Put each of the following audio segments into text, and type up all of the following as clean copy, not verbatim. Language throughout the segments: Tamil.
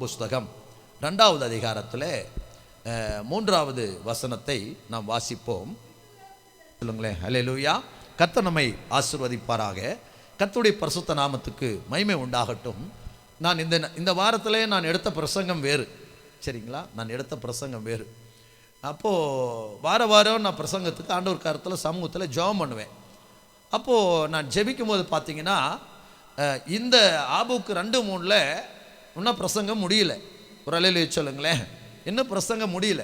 புஸ்தகம் 2வது அதிகாரத்தில் 3வது வசனத்தை நாம் வாசிப்போம். சொல்லுங்களேன். அல்லேலூயா. கர்த்தர் நம்மை ஆசீர்வதிப்பாராக. கர்த்தருடைய பரிசுத்த நாமத்துக்கு மகிமை உண்டாகட்டும். நான் இந்த வாரத்திலே நான் எடுத்த பிரசங்கம் வேறு. சரிங்களா? நான் எடுத்த பிரசங்கம் வேறு. அப்போது வாரம் நான் பிரசங்கத்துக்கு ஆண்டவர் கருத்தில் சமூகத்தில் ஜெபம் பண்ணுவேன். அப்போது நான் ஜெபிக்கும் போது பார்த்தீங்கன்னா, இந்த ஆபுக்கு 2-3 இன்னும் பிரசங்கம் முடியல. ஒரு அல்லேலூயா சொல்லுங்களேன். இன்னும் பிரசங்கம் முடியல.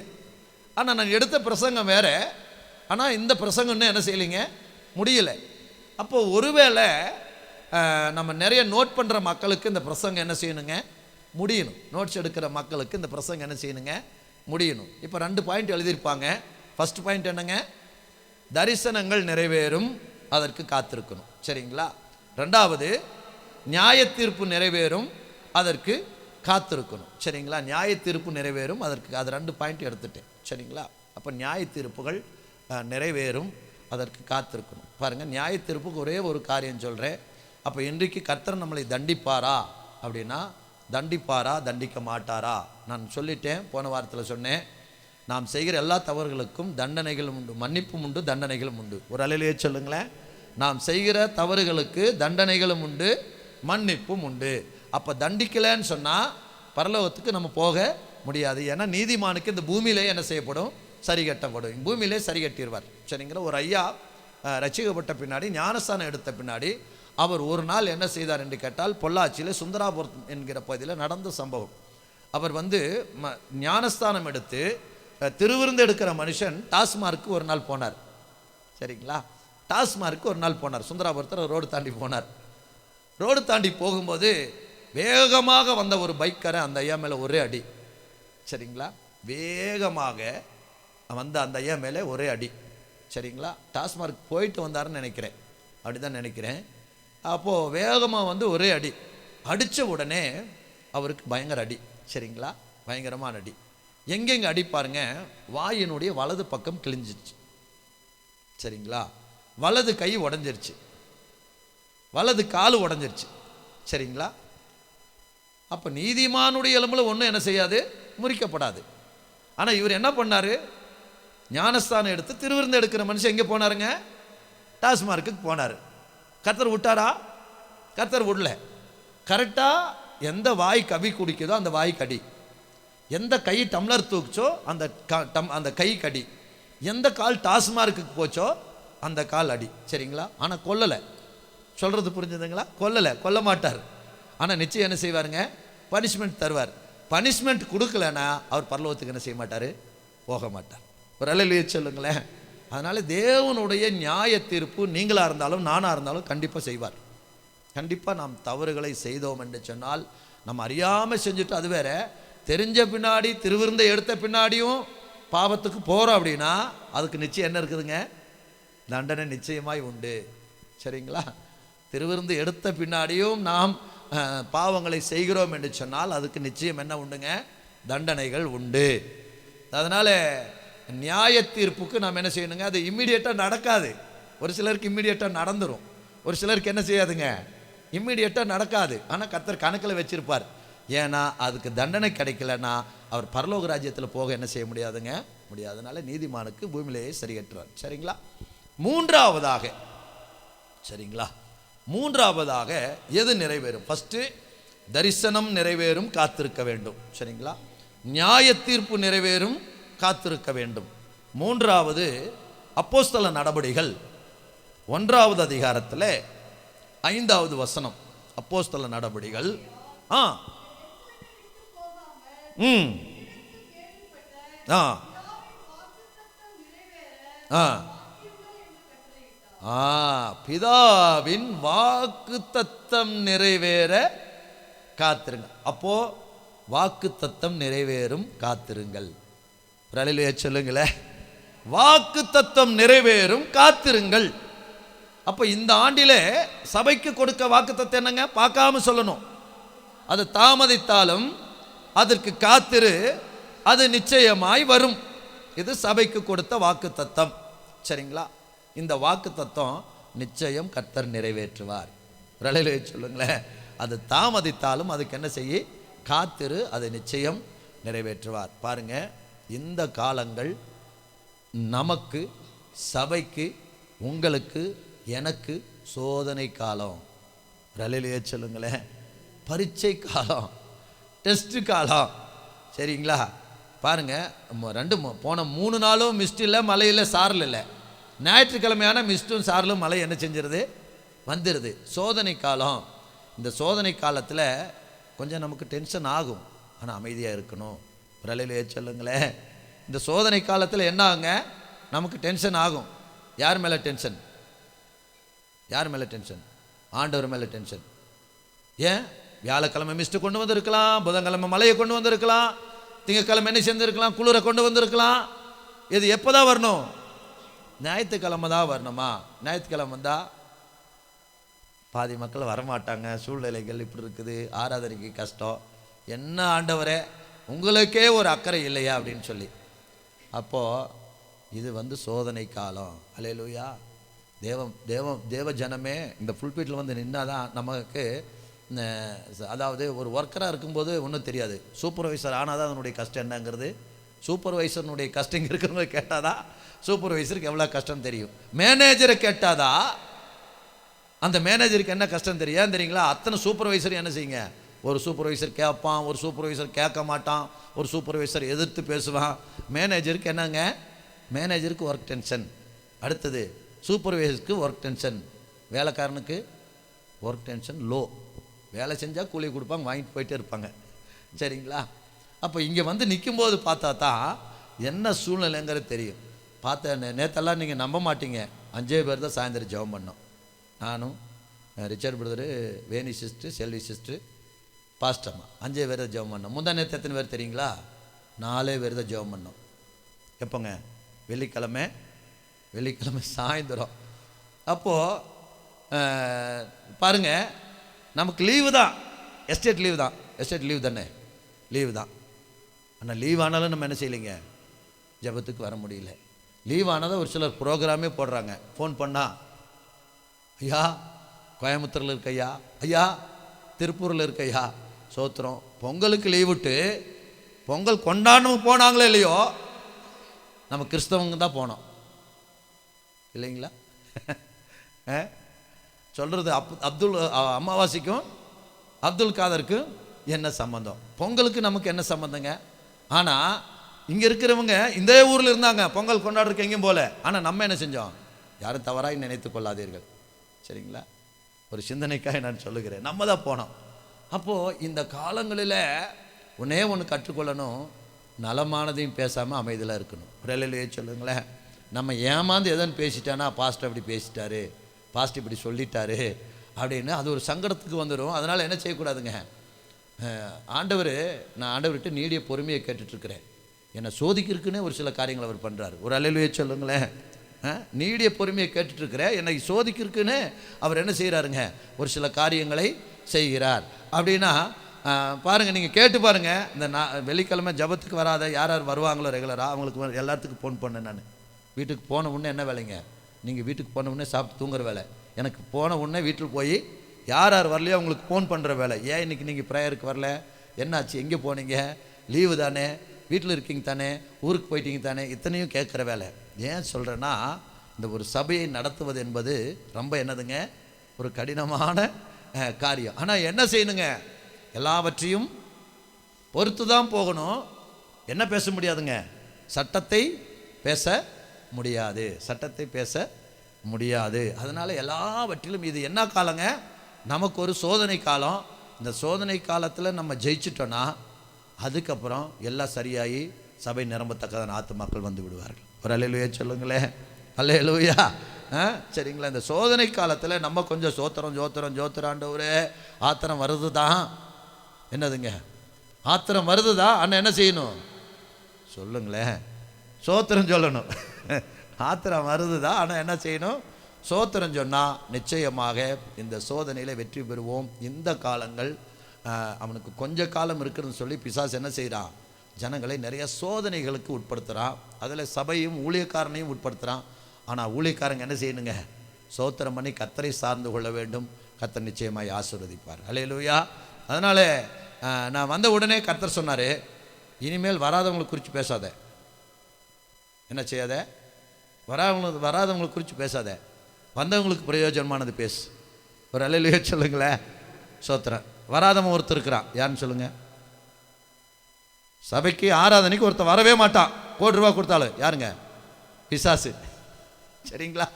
ஆனால் நான் எடுத்த பிரசங்கம் வேறு. ஆனால் இந்த பிரசங்கம் இன்னும் என்ன செய்யலைங்க, முடியலை. அப்போது ஒருவேளை நம்ம நிறைய நோட் பண்ணுற மக்களுக்கு இந்த பிரசங்கம் என்ன செய்யணுங்க, முடியணும். நோட்ஸ் எடுக்கிற மக்களுக்கு இந்த பிரசங்கம் என்ன செய்யணுங்க, முடியணும். இப்போ 2 பாயிண்ட் எழுதியிருப்பாங்க. ஃபர்ஸ்ட் பாயிண்ட் என்னங்க, தரிசனங்கள் நிறைவேறும், அதற்கு காத்திருக்கணும். சரிங்களா? 2வது நியாய தீர்ப்பு நிறைவேறும், அதற்கு காத்திருக்கணும். சரிங்களா? நியாய தீர்ப்பு நிறைவேறும், அதற்கு அது 2 பாயிண்ட் எடுத்துட்டேன். சரிங்களா? அப்போ நியாய தீர்ப்புகள் நிறைவேறும், அதற்கு காத்திருக்கணும். பாருங்கள், நியாய தீர்ப்புக்கு ஒரே ஒரு காரியம் சொல்கிறேன். அப்போ இன்றைக்கு கர்த்தர் நம்மளை தண்டிப்பாரா அப்படின்னா, தண்டிப்பாரா தண்டிக்க மாட்டாரா? நான் சொல்லிட்டேன், போன வாரத்தில் சொன்னேன். நாம் செய்கிற எல்லா தவறுகளுக்கும் தண்டனைகளும் உண்டு, மன்னிப்பும் உண்டு, தண்டனைகளும் உண்டு. ஒரு அல்லேலூயா சொல்லுங்களேன். நாம் செய்கிற தவறுகளுக்கு தண்டனைகளும் உண்டு, மன்னிப்பும் உண்டு. அப்போ தண்டிக்கலைன்னு சொன்னால் பரலோகத்துக்கு நம்ம போக முடியாது. ஏன்னா நீதிமானுக்கு இந்த பூமியிலே என்ன செய்யப்படும், சரி கட்டப்படும். பூமியிலே சரி கட்டிடுவார். சரிங்களா? ஒரு ஐயா ரட்சிக்கப்பட்ட பின்னாடி, ஞானஸ்தானம் எடுத்த பின்னாடி, அவர் ஒரு நாள் என்ன செய்தார் என்று கேட்டால், பொள்ளாச்சியில் சுந்தராபுரம் என்கிற பகுதியில் நடந்த சம்பவம். அவர் ஞானஸ்தானம் எடுத்து திருவிருந்து எடுக்கிற மனுஷன் டாஸ்மார்க்கு ஒரு நாள் போனார். சரிங்களா? டாஸ்மார்க்கு ஒரு நாள் போனார். சுந்தராபுரத்தில் ரோடு தாண்டி போனார். ரோடு தாண்டி போகும்போது வேகமாக வந்த ஒரு பைக்கரை அந்த ஐயா மேலே ஒரே அடி. சரிங்களா? வேகமாக வந்த அந்த ஐயா மேலே ஒரே அடி. சரிங்களா? டாஸ்மார்க் போயிட்டு வந்தாருன்னு நினைக்கிறேன், அப்படி தான் நினைக்கிறேன். அப்போது வேகமாக வந்து ஒரே அடி அடித்த உடனே அவருக்கு பயங்கர அடி. சரிங்களா? பயங்கரமான அடி. எங்கெங்கே அடி பாருங்க, வாயினுடைய வலது பக்கம் கிழிஞ்சிருச்சு. சரிங்களா? வலது கை உடஞ்சிருச்சு, வலது கால் உடஞ்சிருச்சு. சரிங்களா? அப்போ நீதிமானுடைய எலும்புல ஒன்றும் என்ன செய்யாது, முறிக்கப்படாது. ஆனால் இவர் என்ன பண்ணார், ஞானஸ்தானம் எடுத்து திருவிருந்து எடுக்கிற மனுஷன் எங்கே போனாருங்க, டாஸ்மார்க்கு போனார். கர்த்தர் விட்டாரா? கர்த்தர் விடல. கரெக்டாக எந்த வாய் கவி குடிக்குதோ அந்த வாய் கடி, எந்த கை டம்ளர் தூக்குச்சோ அந்த கை கடி, எந்த கால் டாஸ்மார்க்கு போச்சோ அந்த கால் அடி. சரிங்களா? ஆனால் கொல்லலை. சொல்கிறது புரிஞ்சுதுங்களா? கொல்ல மாட்டார். ஆனால் நிச்சயம் என்ன செய்வாருங்க, பனிஷ்மெண்ட் தருவார். பனிஷ்மெண்ட் கொடுக்கலன்னா அவர் பரலோகத்துக்கு என்ன செய்ய மாட்டார், போக மாட்டார். ஒரு அல்லேலூயா சொல்லுங்களேன். அதனால் தேவனுடைய நியாய தீர்ப்பு நீங்களாக இருந்தாலும் நானாக இருந்தாலும் கண்டிப்பாக செய்வார். கண்டிப்பாக நாம் தவறுகளை செய்தோம் என்று சொன்னால், நம்ம அறியாமல் செஞ்சுட்டு அது வேற, தெரிஞ்ச பின்னாடி திருவிருந்தை எடுத்த பின்னாடியும் பாவத்துக்கு போகிறோம் அப்படின்னா அதுக்கு நிச்சயம் என்ன இருக்குதுங்க, தண்டனை நிச்சயமாய் உண்டு. சரிங்களா? திருவிருந்து எடுத்த பின்னாடியும் நாம் பாவங்களை செய்கிறோம் என்று சொன்னால் அதுக்கு நிச்சயம் என்ன உண்டுங்க, தண்டனைகள் உண்டு. அதனால் நியாய தீர்ப்புக்கு நாம் என்ன செய்யணுங்க, அது இம்மிடியேட்டாக நடக்காது. ஒரு சிலருக்கு இம்மிடியேட்டாக நடந்துடும், ஒரு சிலருக்கு என்ன செய்யாதுங்க, இம்மிடியேட்டாக நடக்காது. ஆனால் கர்த்தர் கணக்கில் வச்சிருப்பார். ஏன்னா அதுக்கு தண்டனை கிடைக்கலன்னா அவர் பரலோக ராஜ்யத்தில் போக என்ன செய்ய முடியாதுங்க, முடியாது. அதனால நீதிமானுக்கு பூமியிலேயே சரி கட்டுறார். சரிங்களா? மூன்றாவதாக எது நிறைவேறும்? ஃபஸ்ட்டு தரிசனம் நிறைவேறும், காத்திருக்க வேண்டும். சரிங்களா? நியாய தீர்ப்பு நிறைவேறும், காத்திருக்க வேண்டும். 3வது அப்போஸ்தல நடபடிகள் 1வது அதிகாரத்தில் 5வது வசனம். அப்போஸ்தல நடபடிகள் பிதாவின் வாக்கு தத்தம் நிறைவேற காத்திருங்க. அப்போ வாக்கு தத்தம் நிறைவேறும், காத்திருங்கள். அல்லேலூயா சொல்லுங்களேன். வாக்கு தத்தம் நிறைவேறும், காத்திருங்கள். அப்போ இந்த ஆண்டிலே சபைக்கு கொடுக்க வாக்கு தத்தம் என்னங்க, பார்க்காம சொல்லணும். அது தாமதித்தாலும் அதற்கு காத்திரு, அது நிச்சயமாய் வரும். இது சபைக்கு கொடுத்த வாக்கு தத்தம். சரிங்களா? இந்த வாக்கு தத்தம் நிச்சயம் கர்த்தர் நிறைவேற்றுவார். அல்லேலூயா சொல்லுங்களேன். அது தாமதித்தாலும் அதுக்கு என்ன செய்ய, காத்திரு, அதை நிச்சயம் நிறைவேற்றுவார். பாருங்க, இந்த காலங்கள் நமக்கு, சபைக்கு, உங்களுக்கு, எனக்கு சோதனை காலம். ரலிலேயே சொல்லுங்களேன், பரீட்சை காலம், டெஸ்ட் காலம். சரிங்களா? பாருங்க, போன 3 நாளும் மிஸ்ட் இல்லை, மழை இல்லை, சாரல் இல்லை. ஞாயிற்றுக்கிழமையான மிஸ்டும் சாரலும் மழை என்ன செஞ்சிருது? வந்துடுது. சோதனை காலம். இந்த சோதனை காலத்தில் கொஞ்சம் நமக்கு டென்ஷன் ஆகும், ஆனால் அமைதியாக இருக்கணும். ரலிலேயே சொல்லுங்களேன், இந்த சோதனை காலத்தில் என்ன ஆகுங்க? நமக்கு டென்ஷன் ஆகும். யார் மேலே டென்ஷன்? யார் மேலே டென்ஷன்? ஆண்டவர் மேலே டென்ஷன். ஏன்? வியாழக்கிழமை மிஸ்ட்டு கொண்டு வந்திருக்கலாம், புதன்கிழமை மழையை கொண்டு வந்திருக்கலாம், திங்கக்கிழமை என்ன செஞ்சுருக்கலாம், குளிரை கொண்டு வந்திருக்கலாம். இது எப்போ தான் வரணும்? ஞாயிற்றுக்கிழமை தான் வரணுமா? ஞாயிற்றுக்கிழமை வந்தால் பாதி மக்கள் வரமாட்டாங்க, சூழ்நிலைகள் இப்படி இருக்குது, ஆராதனைக்கு கஷ்டம். என்ன ஆண்டவரே, உங்களுக்கே ஒரு அக்கறை இல்லையா அப்படின்னு சொல்லி. அப்போது இது சோதனை காலம். அல்லேலூயா. தேவ ஜனமே இந்த புல்பீட்டில் வந்து நின்னாதான் நமக்கு, அதாவது ஒரு ஒர்க்கராக இருக்கும்போது ஒன்றும் தெரியாது, சூப்பர்வைசர் ஆனால் தான் அதனுடைய கஷ்டம் என்னங்கிறது. சூப்பர்வைசர்னுடைய கஷ்டம் இருக்கிறவங்க கேட்டாதான் சூப்பர்வைசருக்கு எவ்வளோ கஷ்டம் தெரியும். மேனேஜரை கேட்டாதான் அந்த மேனேஜருக்கு என்ன கஷ்டம் தெரியுங்களா? அத்தனை சூப்பர்வைசர் என்ன செய்யுங்க, ஒரு சூப்பர்வைசர் கேட்பான், ஒரு சூப்பர்வைசர் கேட்க மாட்டான், ஒரு சூப்பர்வைசர் எதிர்த்து பேசுவான். மேனேஜருக்கு என்னங்க? மேனேஜருக்கு ஒர்க் டென்ஷன். அடுத்தது சூப்பர்வைசருக்கு ஒர்க் டென்ஷன். வேலைக்காரனுக்கு ஒர்க் டென்ஷன் லோ. வேலை செஞ்சால் கூலி கொடுப்பாங்க, வாங்கிட்டு போயிட்டே இருப்பாங்க. சரிங்களா? அப்போ இங்கே வந்து நிற்கும்போது பார்த்தா தான் என்ன சூழ்நிலைங்கிறது தெரியும். நேற்றெல்லாம் நீங்கள் நம்ப மாட்டீங்க, 5 பேர் தான் சாயந்தரம் ஜெபம் பண்ணோம். நானும், ரிச்சர்ட் பிரதரு, வேணி சிஸ்டர், செல்வி சிஸ்டர், பாஸ்டம்மா, 5 பேர் தான் ஜெபம் பண்ணோம். முந்தா நேற்று எத்தனை பேர் தெரியுங்களா? 4 பேர் தான் ஜெபம் பண்ணோம். எப்போங்க? வெள்ளிக்கிழமை சாயந்தரம். அப்போது பாருங்கள், நமக்கு லீவு தான், எஸ்டேட் லீவு தானே, லீவு தான். ஆனால் லீவ் ஆனாலும் நம்ம என்ன செய்யலைங்க, ஜெபத்துக்கு வர முடியல. லீவ் ஆனதான் ஒரு சிலர் ப்ரோக்ராமே போடுறாங்க. ஃபோன் பண்ணால், ஐயா கோயம்புத்தூரில் இருக்கையா, ஐயா திருப்பூரில் இருக்கையா, சோத்திரம். பொங்கலுக்கு லீவ் விட்டு பொங்கல் கொண்டாடணும் போனாங்களே இல்லையோ, நம்ம கிறிஸ்தவங்க தான் போனோம் இல்லைங்களா? சொல்கிறது அமாவாசைக்கும் அப்துல் காதருக்கும் என்ன சம்பந்தம்? பொங்கலுக்கு நமக்கு என்ன சம்பந்தங்க? ஆனால் இங்கே இருக்கிறவங்க இந்த ஊரில் இருந்தாங்க, பொங்கல் கொண்டாடுறதுக்கு எங்கேயும் போல. ஆனால் நம்ம என்ன செஞ்சோம்? யாரும் தவறாக நினைத்து கொள்ளாதீர்கள், சரிங்களா? ஒரு சிந்தனைக்காக நான் சொல்லுகிறேன், நம்ம தான் போனோம். அப்போது இந்த காலங்களில் ஒன்று கற்றுக்கொள்ளணும், நலமானதையும் பேசாமல் அமைதியில் இருக்கணும். ரலிலேயே சொல்லுங்களேன், நம்ம ஏமாந்து எதன்னு பேசிட்டானா, பாஸ்டர் அப்படி பேசிட்டாரு, பாஸ்டர் இப்படி சொல்லிட்டாரு அப்படின்னு அது ஒரு சங்கடத்துக்கு வந்துடும். அதனால் என்ன செய்யக்கூடாதுங்க, நான் ஆண்டவர்கிட்ட நீடிய பொறுமையை கேட்டுட்ருக்கிறேன். என்னை சோதிக்கிறதுக்குன்னே ஒரு சில காரியங்கள் அவர் பண்ணுறாரு. ஒரு அல்லேலூயா சொல்லுங்களேன். நீடிய பொறுமையை கேட்டுட்ருக்கிறேன், என்னை சோதிக்கிறதுக்குன்னு அவர் என்ன செய்கிறாருங்க, ஒரு சில காரியங்களை செய்கிறார். அப்படின்னா பாருங்கள், நீங்கள் கேட்டு பாருங்கள். இந்த வெள்ளிக்கிழமை ஜபத்துக்கு வராத யார் யார் வருவாங்களோ ரெகுலராக, அவங்களுக்கு எல்லாத்துக்கும் ஃபோன் பண்ணேன். நான் வீட்டுக்கு போன உடனே என்ன வேலைங்க, நீங்கள் வீட்டுக்கு போன உடனே சாப்பிட்டு தூங்குற வேலை. எனக்கு போன உடனே வீட்டில் போய் யார் யார் வரலையோ அவங்களுக்கு ஃபோன் பண்ணுற வேலை. ஏன் இன்றைக்கி நீங்கள் ப்ரேயருக்கு வரல, என்னாச்சு, எங்கே போனீங்க, லீவு தானே, வீட்டில் இருக்கீங்க தானே, ஊருக்கு போயிட்டீங்க தானே, இத்தனையும் கேட்குற வேலை. ஏன் சொல்கிறேன்னா, இந்த ஒரு சபையை நடத்துவது என்பது ரொம்ப என்னதுங்க, ஒரு கடினமான காரியம். ஆனால் என்ன செய்யணுங்க, எல்லாவற்றையும் பொறுத்து தான் போகணும். என்ன பேச முடியாதுங்க, சட்டத்தை பேச முடியாது. அதனால் எல்லாவற்றிலும் இது என்ன காலங்க, நமக்கு ஒரு சோதனை காலம். இந்த சோதனை காலத்தில் நம்ம ஜெயிச்சிட்டோன்னா அதுக்கப்புறம் எல்லாம் சரியாகி சபை நிரம்பத்தக்கதான ஆத்துமாக்கள் வந்து விடுவார்கள். ஒரு அல்லேலூயா சொல்லுங்களேன், அல்லேலூயா. சரிங்களா? இந்த சோதனை காலத்தில் நம்ம கொஞ்சம் ஜோத்திராண்டவரே, ஆத்திரம் வருது தான், என்னதுங்க, ஆத்திரம் வருது தான். ஆனால் என்ன செய்யணும் சொல்லுங்களேன், சோத்திரம் சொல்லணும். ஆத்திரம் வருது தான், ஆனால் என்ன செய்யணும், சோத்திரம் சொன்னால் நிச்சயமாக இந்த சோதனையில் வெற்றி பெறுவோம். இந்த காலங்கள் அவனுக்கு கொஞ்ச காலம் இருக்குதுன்னு சொல்லி பிசாசு என்ன செய்கிறான், ஜனங்களை நிறைய சோதனைகளுக்கு உட்படுத்துகிறான். அதில் சபையும் ஊழியக்காரனையும் உட்படுத்துகிறான். ஆனால் ஊழியக்காரங்க என்ன செய்யணுங்க, சோத்திரம் பண்ணி கர்த்தரை சார்ந்து கொள்ள வேண்டும். கர்த்தர் நிச்சயமாய் ஆசீர்வதிப்பார். அல்லேலூயா. அதனால் நான் வந்த உடனே கர்த்தர் சொன்னார், இனிமேல் வராதவங்களை குறித்து பேசாத. என்ன செய்யாத? வராதவங்களை குறித்து பேசாத, வந்தவங்களுக்கு பிரயோஜனமானது பேசு. ஒரு அல்லேலூயா சொல்லுங்களேன். சோத்திரம். வராதவன் ஒருத்தர் இருக்கிறான், யாருன்னு சொல்லுங்க? சபைக்கு ஆராதனைக்கு ஒருத்தர் வரவே மாட்டான், ₹1,00,000 கொடுத்தாலும். யாருங்க? பிசாசு. சரிங்களா?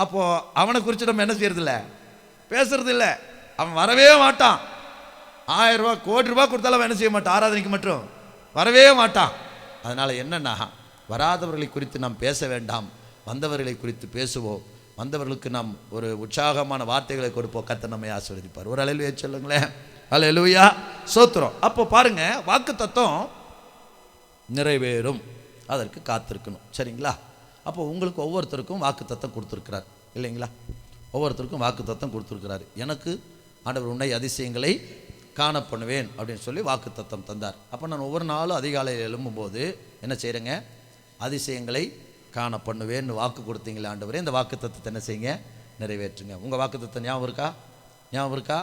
அப்போ அவனை குறித்து நம்ம என்ன செய்யறது இல்லை, பேசுறது இல்லை. அவன் வரவே மாட்டான். ₹1000 ₹1,00,000 கொடுத்தாலும் அவன் என்ன செய்ய மாட்டான், ஆராதனைக்கு மட்டும் வரவே மாட்டான். அதனால என்னன்னா, வராதவர்களை குறித்து நாம் பேச வேண்டாம், வந்தவர்களை குறித்து பேசுவோம். வந்தவர்களுக்கு நாம் ஒரு உற்சாகமான வார்த்தைகளை கொடுப்போம். கர்த்தர் நம்மை ஆசீர்வதிப்பார். ஒரு அல்லேலூயா சொல்லுங்களேன். அல்லேலூயா. சோத்திரம். அப்போ பாருங்க, வாக்குத்தத்தம் நிறைவேறும், அதற்கு காத்திருக்கணும். சரிங்களா? அப்போ உங்களுக்கு ஒவ்வொருத்தருக்கும் வாக்குத்தத்தம் கொடுத்துருக்கிறார் இல்லைங்களா? ஒவ்வொருத்தருக்கும் வாக்குத்தத்தம் கொடுத்துருக்கிறார். எனக்கு ஆண்டவர் உன்னை அதிசயங்களை காணப்படுவேன் அப்படின்னு சொல்லி வாக்குத்தத்தம் தந்தார். அப்போ நான் ஒவ்வொரு நாளும் அதிகாலையில் எழும்பும்போது என்ன செய்கிறேங்க? அதிசயங்களை காணப்படுவேன்னு வாக்கு கொடுத்தீங்களே ஆண்டவரே, இந்த வாக்குத்தத்தத்தை என்ன செய்யுங்க? நிறைவேற்றுங்க. உங்கள் வாக்குத்தத்தம் ஞாபகம் இருக்கா? ஞாபகம் இருக்கா?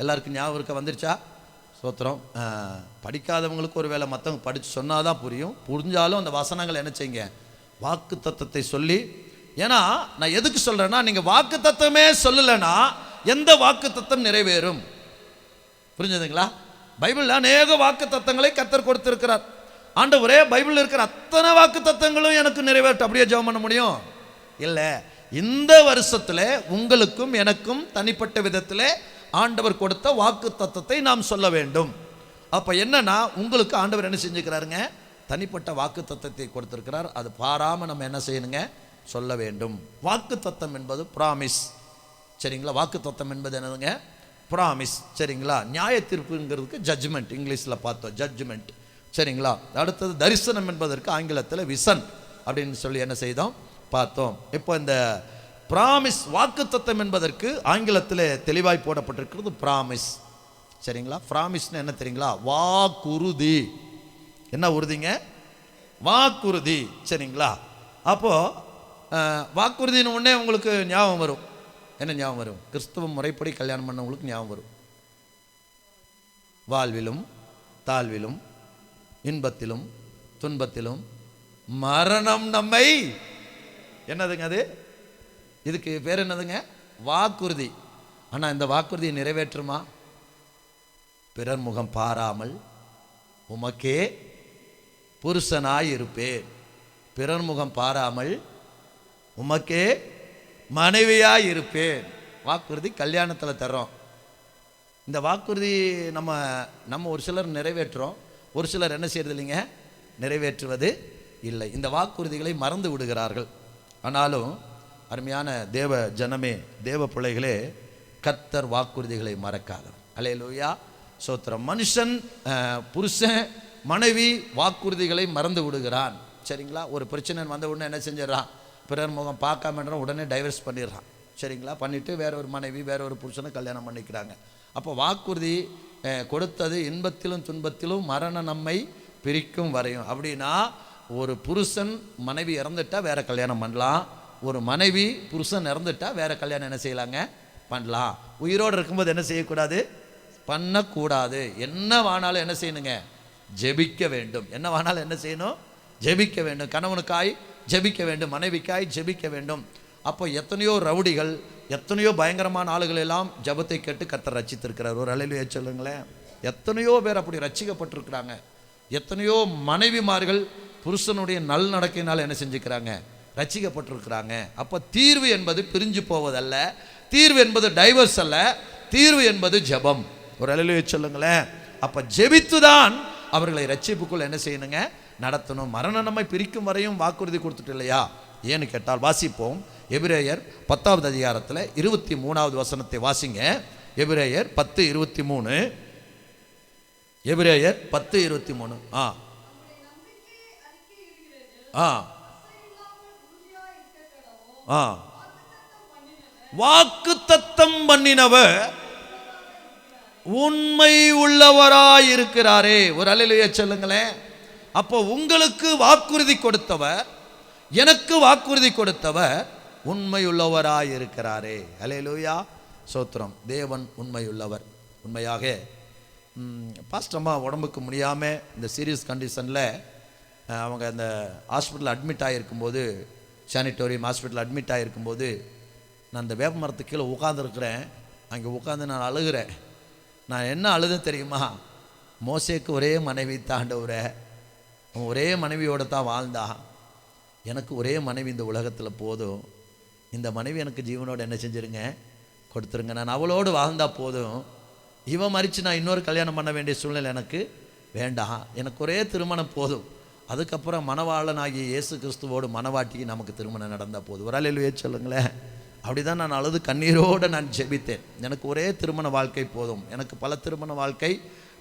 எல்லாருக்கும் ஞாபகம் இருக்கா? வந்துருச்சா? சோத்திரம். படிக்காதவங்களுக்கு ஒரு வேளை மற்றவங்க படித்து சொன்னால் தான் புரியும். புரிஞ்சாலும் அந்த வசனங்களை என்ன செய்யுங்க? வாக்குத்தத்தத்தை சொல்லி. ஏன்னா நான் எதுக்கு சொல்கிறேன்னா, நீங்கள் வாக்குத்தத்தமே சொல்லலைன்னா எந்த வாக்குத்தத்தம் நிறைவேறும்? புரிஞ்சுதுங்களா? பைபிளில் அநேக வாக்குத்தத்தங்களை கர்த்தர் கொடுத்திருக்கிறார். ஆண்டவரே, பைபிளில் இருக்கிற அத்தனை வாக்குத்தத்தங்களும் எனக்கு நிறைவேற்ற அப்படியே ஜெபம் பண்ண முடியும்? இல்லை. இந்த வருஷத்தில் உங்களுக்கும் எனக்கும் தனிப்பட்ட விதத்தில் ஆண்டவர் கொடுத்த வாக்குத்தத்தத்தை நாம் சொல்ல வேண்டும். அப்போ என்னன்னா, உங்களுக்கு ஆண்டவர் என்ன செஞ்சுக்கிறாருங்க? தனிப்பட்ட வாக்குத்தத்தத்தை கொடுத்திருக்கிறார். அது பாராமல் நம்ம என்ன செய்யணுங்க? சொல்ல வேண்டும். வாக்குத்தத்தம் என்பது ப்ராமிஸ். சரிங்களா? வாக்குத்தத்தம் என்பது என்னதுங்க? ப்ராமிஸ். சரிங்களா? நியாய தீர்ப்புங்கிறதுக்கு ஜட்ஜ்மெண்ட், இங்கிலீஷில் பார்த்தோம், ஜட்ஜ்மெண்ட். சரிங்களா? அடுத்தது தரிசனம் என்பதற்கு ஆங்கிலத்தில் விசன் அப்படின்னு சொல்லி என்ன செய்தோம்? பார்த்தோம். இப்போ இந்த ப்ராமிஸ், வாக்குத்தத்தம் என்பதற்கு ஆங்கிலத்தில் தெளிவாய் போடப்பட்டிருக்கிறது ப்ராமிஸ். சரிங்களா? ப்ராமிஸ்னு என்ன தெரியுங்களா? வாக்குறுதி. என்ன உறுதிங்க? வாக்குறுதி. சரிங்களா? அப்போது வாக்குறுதின்னு உடனே உங்களுக்கு ஞாபகம் வரும். என்ன ஞாபகம் வரும்? கிறிஸ்துவ முறைப்படி கல்யாணம் பண்ணவங்களுக்கு ஞாபகம் வரும். வாழ்விலும் தாழ்விலும் இன்பத்திலும் துன்பத்திலும் மரணம் நம்மை, என்னதுங்க அது? இதுக்கு பேர் என்னதுங்க? வாக்குறுதி. ஆனால் இந்த வாக்குறுதியை நிறைவேற்றுமா? பிறர் முகம் பாராமல் உமக்கே புருஷனாய் இருப்பேன், பிறர் முகம் பாராமல் உமக்கே மனைவியாய் இருப்பேன். வாக்குறுதி கல்யாணத்தில் தர்றோம். இந்த வாக்குறுதி நம்ம ஒரு சிலர் நிறைவேற்றுறோம், ஒரு சிலர் என்ன செய்யறது இல்லைங்க? நிறைவேற்றுவது இல்லை. இந்த வாக்குறுதிகளை மறந்து விடுகிறார்கள். ஆனாலும் அருமையான தேவ ஜனமே, தேவ பிள்ளைகளே, கர்த்தர் வாக்குறுதிகளை மறக்காதவர். அல்லேலூயா. சோத்திரம். மனுஷன், புருஷன், மனைவி வாக்குறுதிகளை மறந்து விடுகிறான். சரிங்களா? ஒரு பிரச்சனை வந்த உடனே என்ன செஞ்சிடறான்? பிறர் முகம் பார்க்காம உடனே டைவர்ஸ் பண்ணிடுறான். சரிங்களா? பண்ணிவிட்டு வேற ஒரு மனைவி, வேற ஒரு புருஷனை கல்யாணம் பண்ணிக்கிறாங்க. அப்போ வாக்குறுதி கொடுத்தது இன்பத்திலும் துன்பத்திலும் மரணம் நம்மை பிரிக்கும் வரையும். அப்படின்னா ஒரு புருஷன் மனைவி இறந்துட்டா வேற கல்யாணம் பண்ணலாம், ஒரு மனைவி புருஷன் இறந்துட்டா வேற கல்யாணம் என்ன செய்யலாங்க? பண்ணலாம். உயிரோடு இருக்கும்போது என்ன செய்யக்கூடாது? பண்ணக்கூடாது. என்ன வானாலும் என்ன செய்யணுங்க? ஜெபிக்க வேண்டும். என்ன வானாலும் என்ன செய்யணும்? ஜெபிக்க வேண்டும். கணவனுக்காய் ஜெபிக்க வேண்டும், மனைவிக்காய் ஜெபிக்க வேண்டும். அப்போ எத்தனையோ ரவுடிகள், எத்தனையோ பயங்கரமான ஆளுகள் எல்லாம் ஜெபத்தை கேட்டு கர்த்தர் ரட்சித்திருக்கிறார். ஒரு அல்லேலூயா சொல்லுங்களேன். எத்தனையோ பேர் அப்படி ரட்சிக்கப்பட்டிருக்கிறாங்க. எத்தனையோ மனைவிமார்கள் புருஷனுடைய நல் நடக்கையினால் என்ன செஞ்சுக்கிறாங்க? ரட்சிக்கப்பட்டிருக்கிறாங்க. அப்போ தீர்வு என்பது பிரிஞ்சு போவதல்ல, தீர்வு என்பது டைவர்ஸ் அல்ல, தீர்வு என்பது ஜெபம். ஒரு அல்லேலூயா சொல்லுங்களேன். அப்போ ஜெபித்துதான் அவர்களை ரட்சிப்புக்குள் என்ன செய்யணுங்க? நடத்தணும். மரணம் நம்மை பிரிக்கும் வரையும் வாக்குறுதி கொடுத்துட்டு இல்லையா? ஏன்னு கேட்டால் வாசிப்போம். எபிரேயர் 10வது அதிகாரத்தில் 23வது வசனத்தை வாசிங்க. எபிரேயர் 10:23. எபிரேயர் 10:23. வாக்குத்தத்தம் பண்ணினவர் உண்மை உள்ளவராயிருக்கிறாரே. ஒரு அல்லேலூயா சொல்லுங்களேன். அப்போ உங்களுக்கு வாக்குறுதி கொடுத்தவர், எனக்கு வாக்குறுதி கொடுத்தவர் உண்மையுள்ளவராயிருக்கிறாரே. அல்லேலூயா. சோத்திரம். தேவன் உண்மையுள்ளவர். உண்மையாக பாஸ்டர் அம்மா உடம்புக்கு முடியாமல் இந்த சீரியஸ் கண்டிஷனில் அவங்க அந்த ஹாஸ்பிட்டலில் அட்மிட் ஆகிருக்கும்போது, சானிட்டோரியம் ஹாஸ்பிட்டலில் அட்மிட் ஆகிருக்கும்போது, நான் அந்த வேப்ப மரத்துக்கு கீழே உட்காந்துருக்குறேன். அங்கே உட்காந்து நான் அழுகிறேன். நான் என்ன அழுதுன்னு தெரியுமா? மோசேக்கு ஒரே மனைவி தாண்டவரே, அவன் ஒரே மனைவியோடு தான் வாழ்ந்தான். எனக்கு ஒரே மனைவி இந்த உலகத்தில் போதும். இந்த மனைவி எனக்கு ஜீவனோடு என்ன செஞ்சுருங்க, கொடுத்துருங்க. நான் அவளோடு வாழ்ந்தால் போதும். இவன் மறித்து நான் இன்னொரு கல்யாணம் பண்ண வேண்டிய சூழ்நிலை எனக்கு வேண்டாம். எனக்கு ஒரே திருமணம் போதும். அதுக்கப்புறம் மணவாளனாகிய இயேசு கிறிஸ்துவோடு மணவாட்டிக்கு நமக்கு திருமணம் நடந்தால் போதும். ஒரு அல்லேலூயா சொல்லுங்களேன். அப்படி தான் நான் அழுது கண்ணீரோடு நான் ஜெபித்தேன். எனக்கு ஒரே திருமண வாழ்க்கை போதும். எனக்கு பல திருமண வாழ்க்கை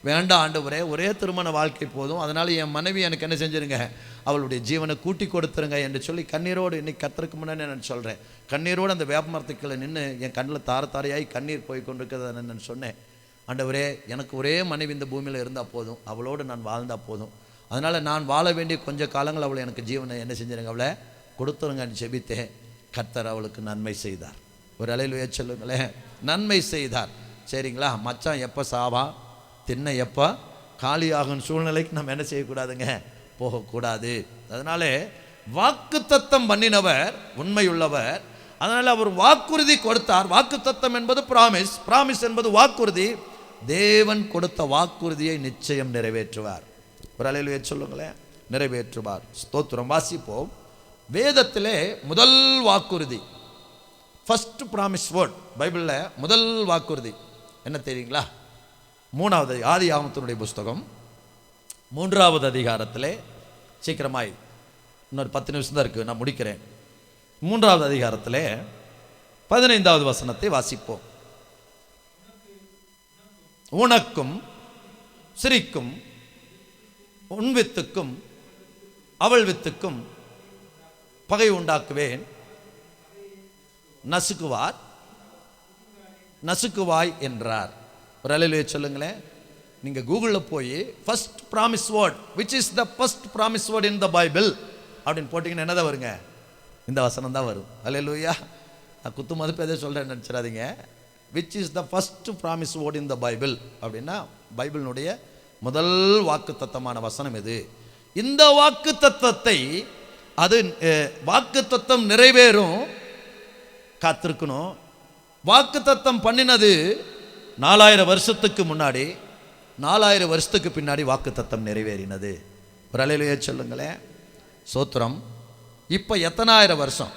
வேண்டாம் ஆண்டவரே, ஒரே திருமண வாழ்க்கை போதும். அதனால் என் மனைவி எனக்கு என்ன செஞ்சுருங்க, அவளுடைய ஜீவனை கூட்டி கொடுத்துருங்க என்று சொல்லி கண்ணீரோடு இன்னைக்கு கர்த்தருக்கு முன்னாடி நான் சொல்கிறேன். கண்ணீரோடு அந்த வேப்ப மரத்துக்குள்ள நின்று என் கண்ணில் தார தாரையாகி கண்ணீர் போய் கொண்டிருக்கிறத நான் சொன்னேன். ஆண்டவரே, எனக்கு ஒரே மனைவி இந்த பூமியில் இருந்தால் போதும், அவளோடு நான் வாழ்ந்தால் போதும். அதனால் நான் வாழ வேண்டிய கொஞ்சம் காலங்கள் அவளை எனக்கு ஜீவனை என்ன செஞ்சுருங்க, அவளை கொடுத்துருங்கன்னு ஜெபித்தேன். கர்த்தர் அவளுக்கு நன்மை செய்தார். ஒரு அல்லேலூயா சொல்லுங்களேன். நன்மை செய்தார். சரிங்களா? மச்சான் எப்போ சாவா, திண்ணை எப்போ காலியாகும் சூழ்நிலைக்கு நம்ம என்ன செய்யக்கூடாதுங்க, போகக்கூடாது. அதனால வாக்குத்தத்தம் பண்ணினவர் உண்மையுள்ளவர். அதனால் அவர் வாக்குறுதி கொடுத்தார். வாக்குத்தத்தம் என்பது பிராமிஸ், பிராமிஸ் என்பது வாக்குறுதி. தேவன் கொடுத்த வாக்குறுதியை நிச்சயம் நிறைவேற்றுவார். ஒரு அல்லேலூயா சொல்லுங்களேன். நிறைவேற்றுவார். ஸ்தோத்திரம். வாசிப்போம். வேதத்திலே முதல் வாக்குறுதி, ஃபர்ஸ்ட் ப்ராமிஸ் வேர்ட், பைபிளில் முதல் வாக்குறுதி என்ன தெரியுங்களா? 3வது ஆதியாகமத்தினுடைய புஸ்தகம் 3வது அதிகாரத்திலே, சீக்கிரமாய் இன்னொரு 10 நிமிஷம் தான் இருக்குது, நான் முடிக்கிறேன். 3வது அதிகாரத்திலே 15வது வசனத்தை வாசிப்போம். உனக்கும் சிரிக்கும் உன் வித்துக்கும் அவள் வித்துக்கும் பகை உண்டாக்குவேன், நசுக்குவார் நசுக்குவாய் என்றார். ஒரு அல்லேலூயா சொல்லுங்களேன். நீங்கள் கூகுளில் போய் first promise word, which is the first promise word in the Bible அப்படின்னு போட்டிங்கன்னா என்னதான் வருங்க? இந்த வசனம் தான் வரும். அல்லேலூயா. நான் குத்து மதிப்பு எதை சொல்கிறேன்னு நினச்சிடாதீங்க. Which is the first promise word in the Bible அப்படின்னா பைபிளினுடைய முதல் வாக்கு தத்தமான வசனம் எது? இந்த வாக்கு தத்தத்தை, அது வாக்கு தத்தம் நிறைவேறும், காத்திருக்கணும். வாக்கு தத்தம் பண்ணினது 4000 வருஷத்துக்கு முன்னாடி, 4000 வருஷத்துக்கு பின்னாடி வாக்கு தத்தம் நிறைவேறினது. ஒரு அல்லேலூயா சொல்லுங்களேன். சோத்திரம். இப்போ எத்தனாயிரம் வருஷம்?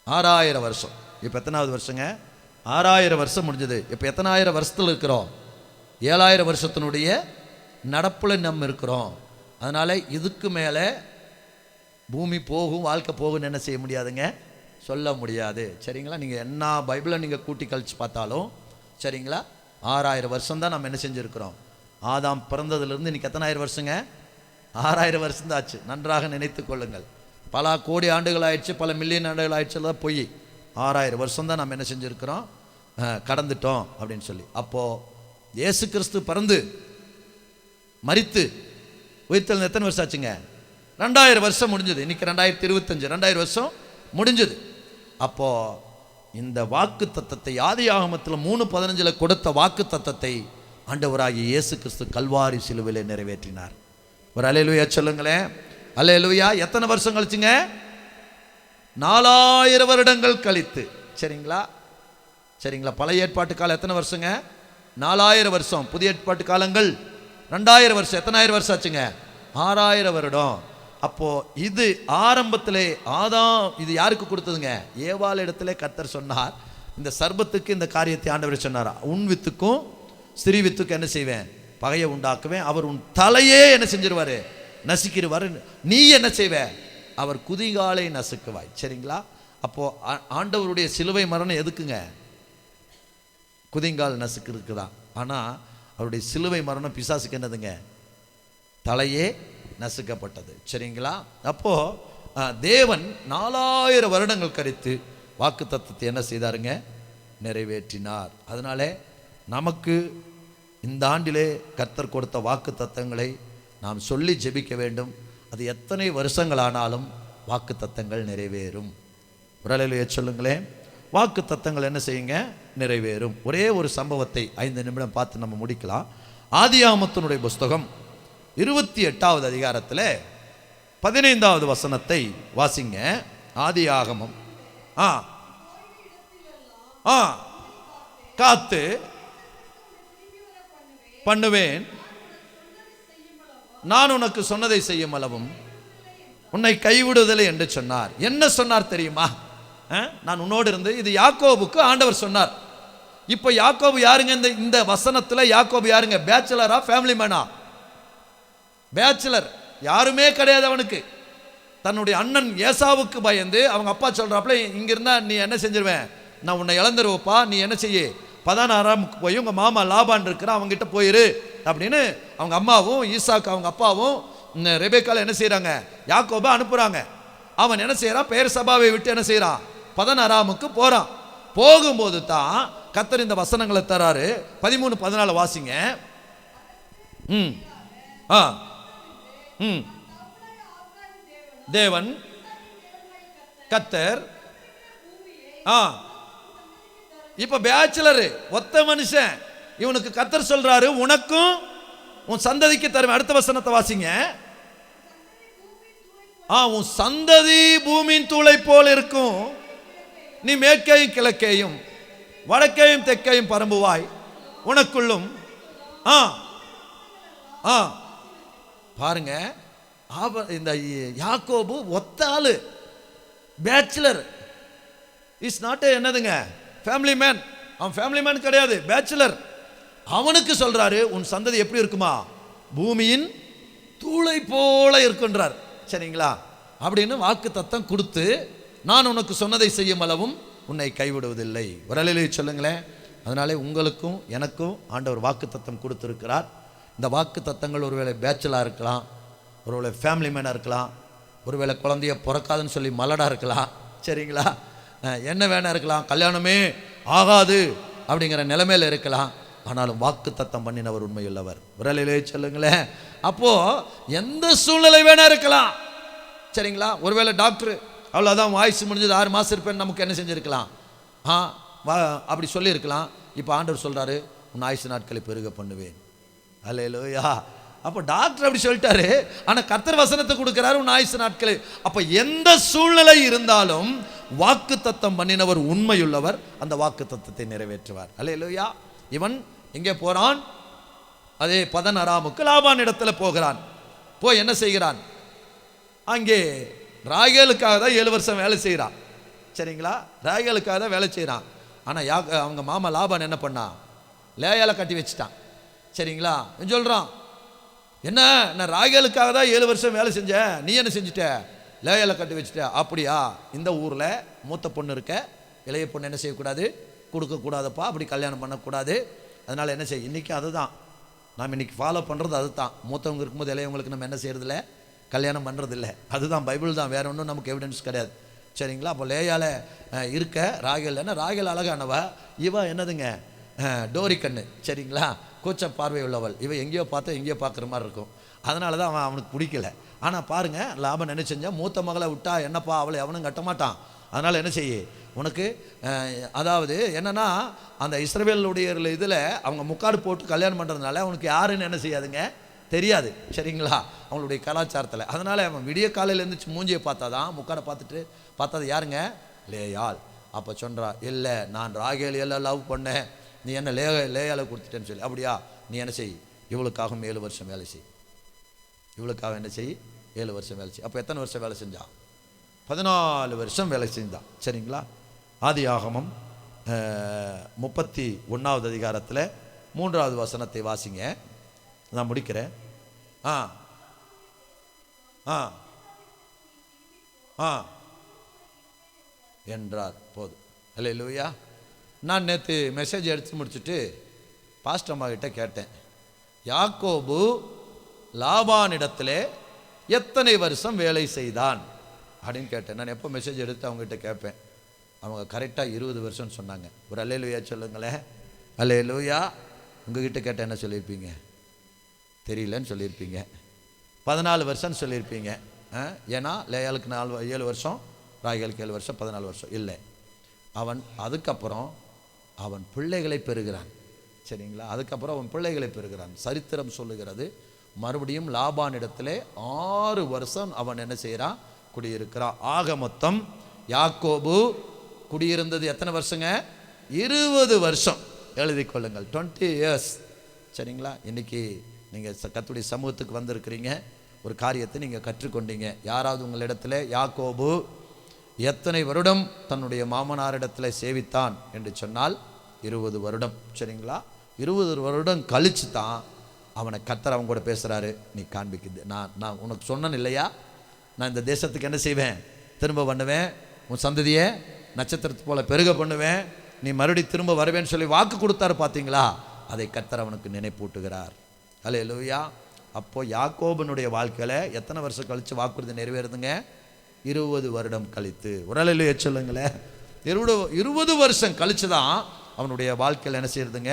6000 வருஷம். இப்போ எத்தனாவது வருஷங்க? 6000 வருஷம் முடிஞ்சது. இப்போ எத்தனாயிரம் வருஷத்தில் இருக்கிறோம்? 7000 வருஷத்தினுடைய நடப்பில் நம்ம இருக்கிறோம். அதனால் இதுக்கு மேலே பூமி போகும், வாழ்க்கை போகும்னு என்ன செய்ய முடியாதுங்க, சொல்ல முடியாது. சரிங்களா? நீங்கள் என்ன பைபிளை நீங்கள் கூட்டி கழிச்சு பார்த்தாலும் சரிங்களா, 6000 வருஷம் தான் நம்ம என்ன செஞ்சுருக்கிறோம். ஆதாம் பிறந்ததுலேருந்து இன்றைக்கி எத்தனாயிரம் வருஷங்க? 6000 வருஷம் தான் ஆச்சு. நன்றாக நினைத்து கொள்ளுங்கள். பல கோடி ஆண்டுகள் ஆயிடுச்சு, பல மில்லியன் ஆண்டுகள் ஆயிடுச்சு, தான் போய் 6000 வருஷம் தான் நம்ம என்ன செஞ்சுருக்கிறோம், கடந்துட்டோம் அப்படின்னு சொல்லி. அப்போது இயேசு கிறிஸ்து பிறந்து மரித்து உயிர்த்தெழுந்து எத்தனை வருஷம் ஆச்சுங்க? 2000 வருஷம் முடிஞ்சது. இன்றைக்கி 2025, 2000 வருஷம் முடிஞ்சது. அப்போது இந்த வாக்கு தத்தத்தை ஆதியாகமத்தில் 3:15 கொடுத்த வாக்கு தத்தத்தை ஆண்டவராகிய இயேசு கிறிஸ்து கல்வாரி சிலுவையிலே நிறைவேற்றினார். ஒரு அல்லேலூயா சொல்லுங்களேன். அல்லேலூயா. எத்தனை வருஷம் கழிச்சுங்க? 4000 வருடங்கள் கழித்து. சரிங்களா? சரிங்களா? பழைய ஏற்பாட்டு காலம் எத்தனை வருஷங்க? 4000 வருஷம். புதிய ஏற்பாட்டு காலங்கள் 2000 வருஷம். எத்தனாயிரம் வருஷம் ஆச்சுங்க? 6000 வருடம். அப்போது இது ஆரம்பத்திலே ஆதாம் இது யாருக்கு கொடுத்ததுங்க? ஏவாள் இடத்துல கர்த்தர் சொன்னார், இந்த சர்பத்துக்கு இந்த காரியத்தை ஆண்டவர் சொன்னார், உன் வித்துக்கும் ஸ்திரீ வித்துக்கும் என்ன செய்வேன், பகையை உண்டாக்குவேன், அவர் உன் தலையே என்ன செஞ்சிருவார், நசுக்கிடுவார், நீ என்ன செய்வ, அவர் குதிகாலை நசுக்குவாய். சரிங்களா? அப்போது ஆண்டவருடைய சிலுவை மரணம் எதுக்குங்க? குதிங்கால் நசுக்கிறதுக்கு தான். ஆனால் அவருடைய சிலுவை மரணம் பிசாசுக்கு என்னதுங்க? தலையே நசுக்கப்பட்டது. சரிங்களா? அப்போது தேவன் 4000 வருடங்கள் கழித்து வாக்கு தத்தத்தை என்ன செய்தாருங்க? நிறைவேற்றினார். அதனாலே நமக்கு இந்த ஆண்டிலே கர்த்தர் கொடுத்த வாக்கு தத்தங்களை நாம் சொல்லி ஜெபிக்க வேண்டும். அது எத்தனை வருஷங்கள் ஆனாலும் வாக்கு தத்தங்கள் நிறைவேறும். ஒரு அல்லேலூயா சொல்லுங்களேன். வாக்கு தத்தங்கள் என்ன செய்யுங்க, நிறைவேறும். ஒரே ஒரு சம்பவத்தை 5 நிமிடம் பார்த்து நம்ம முடிக்கலாம். ஆதியாகமத்தினுடைய புஸ்தகம் 28வது அதிகாரத்தில் 15வது வசனத்தை வாசிங்க. ஆதியாகமம் காத்து பண்ணுவேன், நான் உனக்கு சொன்னதை செய்யும் அளவும் உன்னை கைவிடுவதில்லை என்று சொன்னார். என்ன சொன்னார் தெரியுமா? நான் உன்னோடு இருந்து, இது யாக்கோபுக்கு ஆண்டவர் சொன்னார். இப்போ யாக்கோபு யாருங்க? இந்த வசனத்தில் யாக்கோபு யாருங்க? பேச்சுலரா ஃபேமிலி மேனா? பேச்சுலர், யாருமே கிடையாது அவனுக்கு. தன்னுடைய அண்ணன் ஏசாவுக்கு பயந்து அவங்க அப்பா சொல்றாப்புல, இங்க இருந்தா நீ என்ன செஞ்சிருவேன், நான் உன்னை இழந்துருவப்பா, நீ என்ன செய்ய, 16 போய் உங்க மாமா லாபான் இருக்கிற அவங்ககிட்ட போயிரு அப்படின்னு அவங்க அம்மாவும் ஈசாக்கு அவங்க அப்பாவும் ரெபேக்கால என்ன செய்யறாங்க, யாக்கோபை அனுப்புறாங்க. அவன் என்ன செய்யறான், பெயர் சபாவை விட்டு என்ன செய்யறான், 16 போறான். போகும்போது தான் கர்த்தர் இந்த வசனங்களை தராரு. 13, 14 வாசிங்க. தேவன் கர்த்தர். இப்ப பேச்சுலர் ஒத்த மனுஷன், இவனுக்கு கர்த்தர் சொல்றாரு, உனக்கும் உன் சந்ததிக்கு தருவேன். அடுத்த வசனத்தை வாசிங்க. உன் சந்ததி பூமியின் தூளை போல் இருக்கும், நீ மேற்கையும் கிழக்கையும் வடக்கையும் தெற்கையும் பரம்புவாய், உனக்குள்ளும். பாருங்க, இந்த யாக்கோபு ஒத்த ஆளு, பேச்சுலர். இஸ் நாட் என்னதுங்க, ஃபேமிலி மேன். அவன் ஃபேமிலி மேன் கிடையாது, பேச்சுலர். அவனுக்கு சொல்றாரு, உன் சந்ததி எப்படி இருக்குமா, பூமியின் தூளை போல இருக்குன்றார். சரிங்களா? அப்படின்னு வாக்கு தத்தம் கொடுத்து, நான் உனக்கு சொன்னதை செய்யும் அளவும் உன்னை கைவிடுவதில்லை. வரலையிலே சொல்லுங்களேன். அதனாலே உங்களுக்கும் எனக்கும் ஆண்டவர் வாக்கு தத்தம் கொடுத்துருக்கிறார். இந்த வாக்கு தத்தங்கள் ஒருவேளை பேச்சுலா இருக்கலாம், ஒருவேளை ஃபேமிலி மேனாக இருக்கலாம், ஒருவேளை குழந்தைய பிறக்காதுன்னு சொல்லி மலடா இருக்கலாம். சரிங்களா? என்ன வேணா இருக்கலாம், கல்யாணமே ஆகாது அப்படிங்கிற நிலைமையில் இருக்கலாம். ஆனாலும் வாக்கு தத்தம் பண்ணினவர் உண்மையுள்ளவர். விரலிலே சொல்லுங்களேன். அப்போ எந்த சூழ்நிலை வேணா இருக்கலாம். சரிங்களா? ஒருவேளை டாக்டர் அவ்வளோதான், வாய்ஸ் முடிஞ்சது 6 மாதம் இருப்பேன்னு நமக்கு என்ன செஞ்சுருக்கலாம், அப்படி சொல்லியிருக்கலாம். இப்போ ஆண்டவர் சொல்கிறாரு, உன் ஆயுசு நாட்களை பெருக பண்ணுவேன். அல்லேலூயா. அப்போ டாக்டர் அப்படி சொல்லிட்டாரு, ஆனால் கர்த்தர் வசனத்தை கொடுக்குறாரு, உன் ஆயுசு நாட்களை. அப்போ எந்த சூழ்நிலை இருந்தாலும் வாக்கு தத்தம் பண்ணினவர் உண்மையுள்ளவர், அந்த வாக்கு தத்தத்தை நிறைவேற்றுவார். அல்லேலூயா. இவன் எங்கே போறான்? அதே 16 லாபான் இடத்துல போகிறான். போய் என்ன செய்கிறான், அங்கே ராகேலுக்காக தான் 7 வருஷம் வேலை செய்கிறான். சரிங்களா? ராகேலுக்காக தான் வேலை செய்கிறான். ஆனால் அவங்க மாமா லாபான் என்ன பண்ணான், லேயால கட்டி வச்சுட்டான். சரிங்களா? சொல்கிறான், என்ன நான் ராகேலுக்காக தான் 7 வருஷம் வேலை செஞ்சேன், நீ என்ன செஞ்சுட்ட, லேயால கட்டி வச்சுட்ட. அப்படியா? இந்த ஊரில் மூத்த பொண்ணு இருக்க, இளைய பொண்ணு என்ன செய்யக்கூடாது, கொடுக்கக்கூடாதப்பா, அப்படி கல்யாணம் பண்ணக்கூடாது. அதனால் என்ன செய்ய, இன்றைக்கி அதுதான் நாம் இன்றைக்கி ஃபாலோ பண்ணுறது. அதுதான், மூத்தவங்க இருக்கும்போது இளையவங்களுக்கு நம்ம என்ன செய்யறதில்ல, கல்யாணம் பண்ணுறதில்ல. அதுதான் பைபிள் தான், வேற ஒன்றும் நமக்கு எவிடன்ஸ் கிடையாது. சரிங்களா? அப்போ லேயால இருக்க ராகேல், என்ன ராகேல் அழகானவ, இவ என்னதுங்க டோரி கண்ணு. சரிங்களா? கூச்ச பார்வை உள்ளவள். இவ எங்கேயோ பார்த்தா எங்கேயோ பார்க்குற மாதிரி இருக்கும். அதனால தான் அவனுக்கு பிடிக்கல. ஆனால் பாருங்கள், லாபம் என்ன செஞ்சால், மூத்த மகளை விட்டா என்னப்பா, அவளை அவனும் கட்ட மாட்டான். அதனால் என்ன செய்ய, உனக்கு அதாவது என்னன்னா, அந்த இஸ்ரவேலுடைய இதில் அவங்க முக்காடு போட்டு கல்யாணம் பண்ணுறதுனால அவனுக்கு யாருன்னு என்ன செய்யாதுங்க, தெரியாது. சரிங்களா? அவங்களுடைய கலாச்சாரத்தில். அதனால் அவன் விடிய காலையில் இருந்துச்சு மூஞ்சியை பார்த்தா தான், முக்காடை பார்த்துட்டு பார்த்தது யாருங்க, லேயாள். அப்போ சொல்கிறா, இல்லை நான் ராகேல் எல்லாம் லவ் பண்ணேன், நீ என்ன லேயாலை கொடுத்துட்டேன்னு சொல்லி. அப்படியா? நீ என்ன செய், இவளுக்காகவும் 7 வருஷம் வேலை செய், இவளுக்காக என்ன செய், 7 வருஷம் வேலை செய். அப்போ எத்தனை வருஷம் வேலை செஞ்சான், 14 வருஷம் வேலை செஞ்சான். சரிங்களா? ஆதியாகமம் 31வது அதிகாரத்தில் 3வது வசனத்தை வாசிங்க, நான் முடிக்கிறேன். என்றார். போதும். அல்லேலூயா. நான் நேற்று மெசேஜ் எடுத்து முடிச்சுட்டு பாஸ்டர் அம்மா கிட்ட கேட்டேன், யாக்கோபு லாபானிடத்தில் எத்தனை வருஷம் வேலை செய்தான் அப்படின்னு கேட்டேன். நான் எப்போ மெசேஜ் எடுத்து அவங்ககிட்ட கேட்பேன். அவங்க கரெக்டாக 20 வருஷம்னு சொன்னாங்க. ஒரு அல்லேலூயா சொல்லுங்களேன். அல்லேலூயா. உங்ககிட்ட கேட்டால் என்ன சொல்லியிருப்பீங்க, தெரியலன்னு சொல்லியிருப்பீங்க. 14 வருஷம்னு சொல்லியிருப்பீங்க. ஏன்னா லேயாளுக்கு 7 வருஷம், ராகேலுக்கு 7 வருஷம், 14 வருஷம் இல்லை. அதுக்கப்புறம் அவன் பிள்ளைகளை பெறுகிறான். சரிங்களா? அதுக்கப்புறம் அவன் பிள்ளைகளை பெறுகிறான். சரித்திரம் சொல்லுகிறது, மறுபடியும் லாபானிடத்திலே 6 வருஷம் அவன் என்ன செய்கிறான்? குடியிருக்கிறான். ஆக மொத்தம் யாக்கோபு குடியிருந்தது எத்தனை வருஷங்க? 20 வருஷம். எழுதி கொள்ளுங்கள், 20 years. சரிங்களா? இன்னைக்கு நீங்கள் கர்த்தருடைய சமூகத்துக்கு வந்திருக்கிறீங்க, ஒரு காரியத்தை நீங்கள் கற்றுக்கொண்டீங்க. யாராவது உங்களிடத்தில் யாக்கோபு எத்தனை வருடம் தன்னுடைய மாமனாரிடத்தில் சேவித்தான் என்று சொன்னால் 20 வருடம். சரிங்களா? 20 வருடம் கழிச்சு தான் அவனை கர்த்தர் அவன் கூட பேசுகிறாரு. நீ காண்பிக்குது, நான் உனக்கு சொன்னேன் இல்லையா, நான் இந்த தேசத்துக்கு என்ன செய்வேன்? திரும்ப பண்ணுவேன், உன் சந்ததியை நட்சத்திரத்து போல பெருக பண்ணுவேன், நீ மறுபடி திரும்ப வருவேன்னு சொல்லி வாக்கு கொடுத்தாரு. பார்த்தீங்களா? அதை கர்த்தர் அவனுக்கு நினைப்பூட்டுகிறார். அல்லேலூயா. அப்போ யாக்கோபனுடைய வாழ்க்கையில் எத்தனை வருஷம் கழித்து வாக்குறுதி நிறைவேறுதுங்க? 20 வருடம் கழித்து. ஒரு அல்லேலூயா சொல்லுங்களேன். 20 வருஷம் கழித்து தான் அவனுடைய வாழ்க்கையில் என்ன செய்யறதுங்க?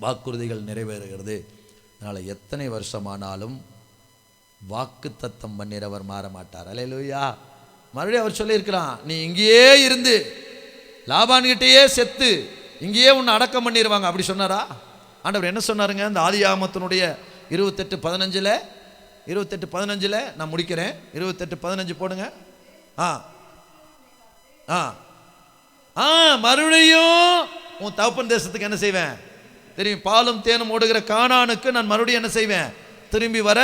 வாக்குறுதிகள் நிறைவேறுகிறது. அதனால் எத்தனை வருஷமானாலும் வாக்கு தத்தம் பண்ணிறவர் மாற மாட்டார். அல்லேலூயா. மறுபடியும் அவர் சொல்லியிருக்கிறான், நீ இங்கேயே இருந்து லாபான்கிட்டயே செத்து இங்கேயே உன்னை அடக்கம் பண்ணிடுவாங்க. அப்படி சொன்னாரா? ஆண்டவர் என்ன சொன்னாருங்க? இந்த ஆதியாகமத்தினுடைய 28:15 நான் முடிக்கிறேன். 28:15 போடுங்க. மறுபடியும் உன் தகப்பன் தேசத்துக்கு என்ன செய்வேன் தெரியும்? பாலும் தேனும் ஓடுகிற கானானுக்கு நான் மறுபடியும் என்ன செய்வேன்? திரும்பி வர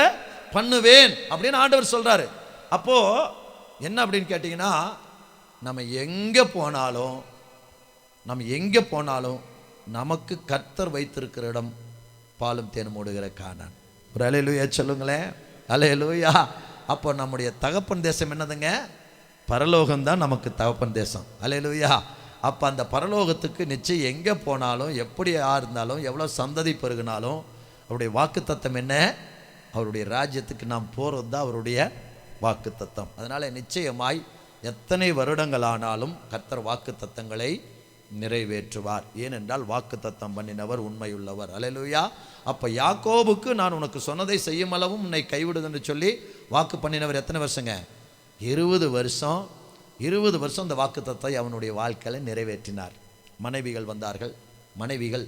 பண்ணுவேன் அப்படின்னு ஆண்டவர் சொல்றாரு. அப்போ என்ன அப்படின்னு கேட்டீங்கன்னா, நம்ம எங்கே போனாலும் நமக்கு கர்த்தர் வைத்திருக்கிற இடம் பாலும் தேனும் ஓடுகிற கானான். ஒரு அல்லேலூயா சொல்லுங்களேன். அல்லேலூயா. அப்போ நம்முடைய தகப்பன் தேசம் என்னதுங்க? பரலோகம்தான் நமக்கு தகப்பன் தேசம். அல்லேலூயா. அப்போ அந்த பரலோகத்துக்கு நிச்சயம் எங்கே போனாலும், எப்படியா இருந்தாலும், எவ்வளோ சந்ததி பெருகினாலும் அவருடைய வாக்கு தத்தம் என்ன? அவருடைய ராஜ்யத்துக்கு நாம் போகிறது தான் அவருடைய வாக்கு தத்தம். அதனால் நிச்சயமாய் எத்தனை வருடங்கள் ஆனாலும் கர்த்தர் வாக்கு தத்தங்களை நிறைவேற்றுவார். ஏனென்றால் வாக்கு தத்தம் பண்ணினவர் உண்மையுள்ளவர். அல்லேலூயா. அப்போ யாக்கோபுக்கு நான் உனக்கு சொன்னதை செய்யும் அளவும் உன்னை கைவிடுதுன்னு சொல்லி வாக்கு பண்ணினவர் எத்தனை வருஷங்க? 20 வருஷம். 20 வருஷம் அந்த வாக்கு தத்தத்தை அவனுடைய வாழ்க்கையில் நிறைவேற்றினார். மனைவிகள் வந்தார்கள். மனைவிகள்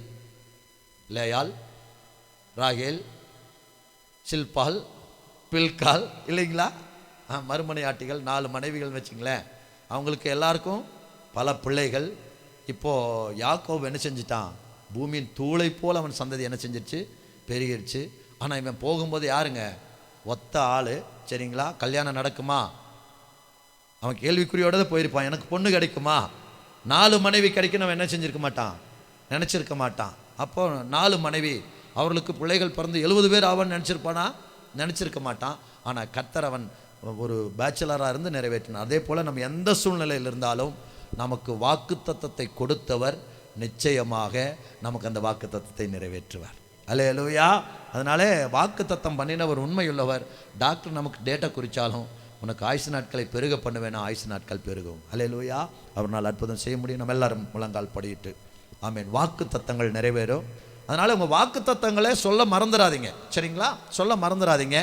லேயாள், ராகேல், சில்பால், பில்கால், இல்லைங்களா? மறுமனையாட்டிகள் 4 மனைவிகள் வச்சுங்களேன். அவங்களுக்கு எல்லாருக்கும் பல பிள்ளைகள். இப்போது யாக்கோபு என்ன செஞ்சிட்டான்? பூமியின் தூளை போல் அவன் சந்ததி என்ன செஞ்சிருச்சு? பெருகிருச்சு. ஆனால் இவன் போகும்போது யாருங்க? ஒத்த ஆள். சரிங்களா? கல்யாணம் நடக்குமா? அவன் கேள்விக்குறியோட தான் போயிருப்பான். எனக்கு பொண்ணு கிடைக்குமா? 4 மனைவி கிடைக்குன்னு அவன் என்ன செஞ்சிருக்க மாட்டான்? நினச்சிருக்க மாட்டான். அப்போ 4 மனைவி, அவர்களுக்கு பிள்ளைகள் பிறந்து 70 பேர் ஆவான்னு நினச்சிருப்பானா? நினச்சிருக்க மாட்டான். ஆனால் கர்த்தர் அவன் ஒரு பேச்சுலராக இருந்து நிறைவேற்றினார். அதே போல் நம்ம எந்த சூழ்நிலையில் இருந்தாலும் நமக்கு வாக்கு தத்தத்தை கொடுத்தவர் நிச்சயமாக நமக்கு அந்த வாக்கு தத்தத்தை நிறைவேற்றுவார். அல்லேலூயா. அதனாலே வாக்கு தத்தம் பண்ணினவர் உண்மையுள்ளவர். டாக்டர் நமக்கு டேட்டா குறித்தாலும் உனக்கு ஆயுசு நாட்களை பெருக பண்ணுவேனா, ஆயுசு நாட்கள் பெருகும். அல்லேலூயா. அவரால் அற்புதம் செய்ய முடியும். நம்ம எல்லாரும் முழங்கால் படிட்டு ஆமேன். வாக்கு தத்தங்கள் நிறைவேறும். அதனால் உங்கள் வாக்கு தத்தங்களை சொல்ல மறந்துடாதீங்க. சரிங்களா? சொல்ல மறந்துடாதீங்க.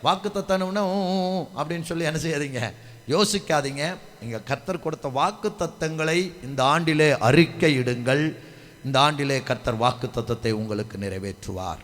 வாக்கு தத்தம்னா அப்படின்னு சொல்லி என்ன செய்யாதீங்க, யோசிக்காதீங்க. நீங்கள் கர்த்தர் கொடுத்த வாக்கு தத்தங்களை இந்த ஆண்டிலே அறிக்கையிடுங்கள். இந்த ஆண்டிலே கர்த்தர் வாக்கு தத்தத்தை உங்களுக்கு நிறைவேற்றுவார்.